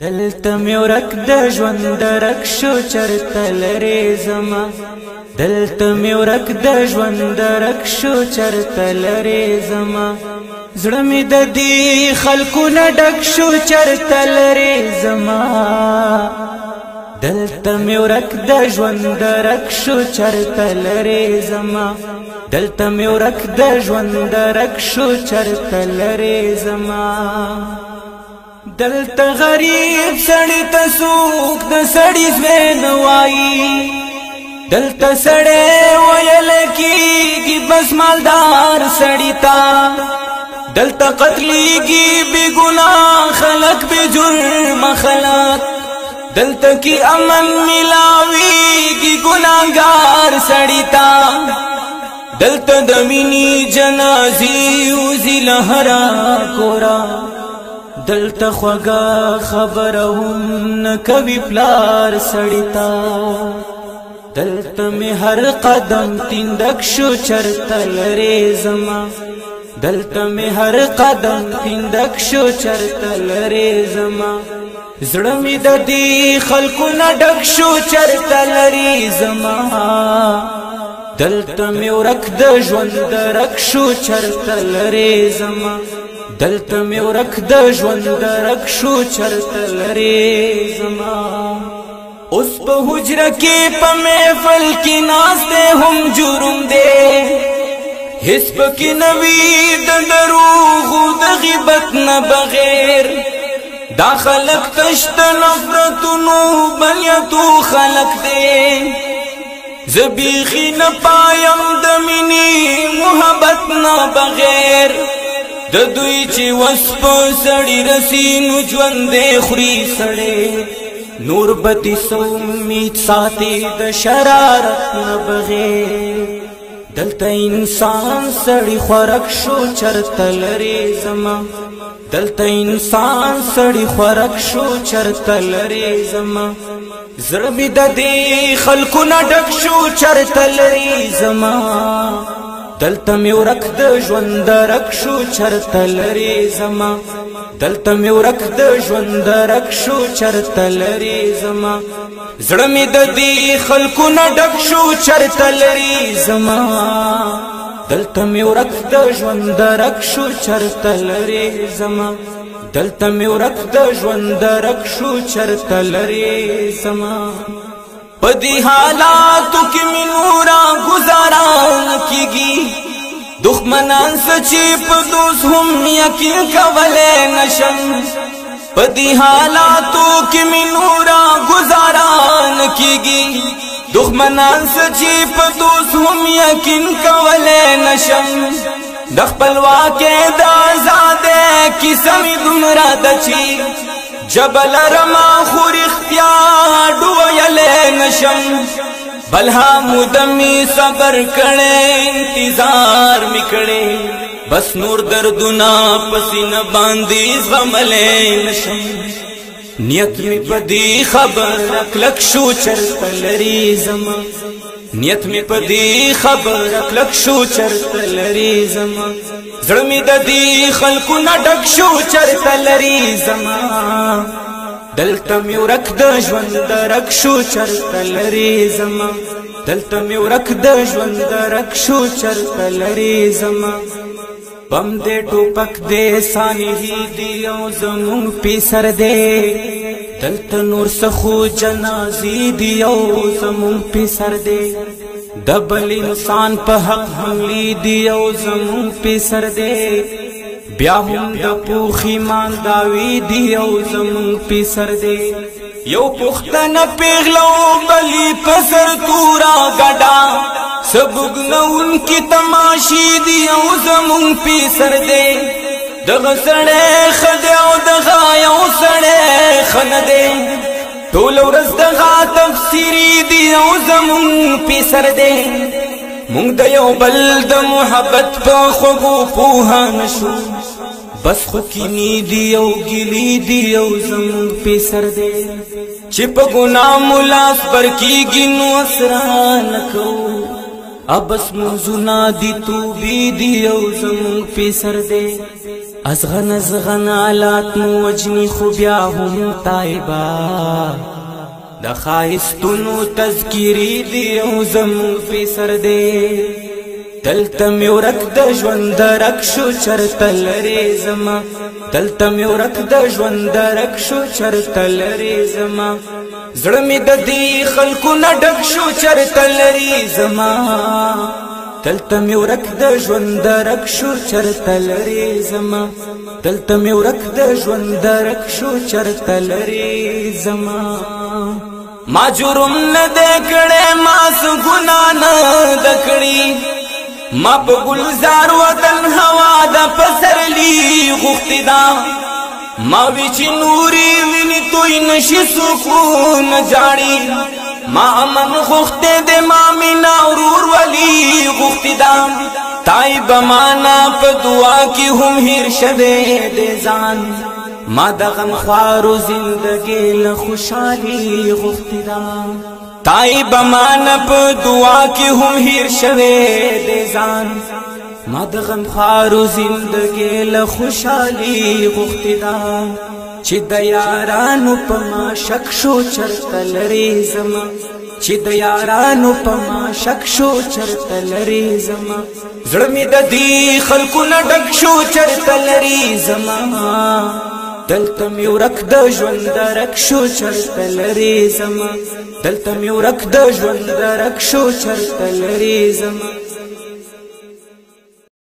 دلته مې ورک د ژوند درک شو چرته لرې زما دلته مې ورک د ژوند درک شو چرته لرې زما زړه مې د دې خلکو نه ډک شو چرته لرې زما دلته مې ورک د ژوند درک شو چرته لرې زما دلته مې ورک د ژوند درک شو چرته لرې زما دلته غریب سړی ته څوک د سړي زوی نه وایي دلته سړی ویل کېږي بس مالدار سړي ته دلته قتلېږي بې ګناه خلک بې جرمه خلک دلته کې امن ملاویږي ګناهګار سړي ته دلته د مینې جنازې وځي له هره کوره دلته خوږه خبره هم نه کوي پلار سړي ته دلته مې هر قدم تندک شو چرته لرې زما دلته مې هر قدم تندک شو چرته لرې زما زړه مې د دې خلکو نه ډک شو چرته لرې زما دلته مې ورک د ژوند درک شو چرته لرې زما دلته مې ورک د ژوند درک شو چرته لرې زما اوس په حجره کې په محفل کې ناست هم جرم دی هیڅ پکې نه وي د دروغو د غیبت نه بغیر دا خلک تش د نفرتونو بلیتو خلک دی زه بیخي نه پایم د مینې محبت نه بغیر د دوی چې وس په سړي رسي نو ژوندی خوري سړی نور به څه امید ساتي د شرارت نه بغیر دلته انسان سړي خوراک شو چرته لرې زما دلته انسان سړي خوراک شو چرته لرې زما زړه مې د دې خلکو نه ډک شو چرته لرې زما دلته مې ورک د ژوند درک شو چرته لرې زما دلته مې ورک د ژوند درک شو چرته لرې زما زړه مې د دې خلکو نه ډک شو چرته لرې زما دلته مې ورک د ژوند درک شو چرته لرې زما دلته مې ورک د ژوند درک شو چرته لرې زما په دې حالاتو کې مې نورا گزارا کېږي دښمنان څه چې په دوست هم یقین کولی نشم په دې حالاتو کې مې نورا گزارا نه کېږي دښمنان څه چې په دوست هم یقین کولی نشم د خپلواکۍ د ازادۍ کیسه مې دومره ده چې جبل رما خو رښتیا ډویلی نشم بل مدمي صبر کړی انتظار می کړی بس نور دردونه پسینه باندې زغملی نشم نیت می په دې خبره کلک شو چرته لرې زما نیت می په دې خبره کلک شو چرته لرې زما زړه می د دې خلکو نه ډک شو چرته لرې زما دلته مې ورک د ژوند درک شو چرته لرې زما دلته مې ورک د ژوند درک شو چرته لرې زما بم دې ټوپک دې سانحې دي او زمونږ پیسر دی دلته نور څه خو جنازې دي او زمونږ پیسر دی د بل انسان په حق حملې دي او زمونږ پیسر دی بیا هم د پوخ ایمان داوی دی او زمونږ پیسر دی یو پختنه پیغلو بلی پسر تورا گډا سبګنونکي تماشې دي او زمونږ پیسر دی دغه سړی ښه دی او دغه یو سړی ښه نه دی ټوله ورځ دغه تفسیري دي او زمونږ پیسر دی مونږ د یو بل د محبت په خوږو پوهه نشو بس خو کینې دي او ګیلې دي او زمونږ پیسر دی چې په ګناه مو لاس برکېږي نو اسرا نه کوو ابس منځونه دي توبې دي او زمونږ پیسر دی ازغن آلات مو وجنی خو بیا هم تایبا د خایستونو تذکیری دی او زمون فی سر دی دلته می ورک د ژوند درک شو چرته لرې زما دلته می ورک د ژوند درک شو چرته لرې زما زړه می د دې خلکو نه ډک شو چرته لرې زما دلته می ورک د ژوند درک شو چرته لرې زما دلته می ورک د ژوند درک شو چرته لرې زما ما جرم نه د کړه ما څه ګناه نه د کړی ما په ګلزار وطن هوا د پسرلی غوښتې ده ما وی چې نوري ویني توی نشي سکون جاړي ما امن غوښتې د ما مینا ورور ولی غوښتې ده تای بمانا په دعا کې هم هیر شوه د ځان ما د غم خوارو زندګي له خوشالي غوښتې ده تای بمانا په دعا کې هم هیر شوه د ځان ما د غم خوارو زندګي له خوشالي غوښتې ده چې د یارانو په ما شک شو چرته لرې زما چې د یارانو په ما شک شو چرته لرې زما زړه مې د دې خلکو نه ډک شو چرته لرې زما دلته می ورک د ژوند درک شو چرته لرې زما دلته می ورک د ژوند درک شو چرته لرې زما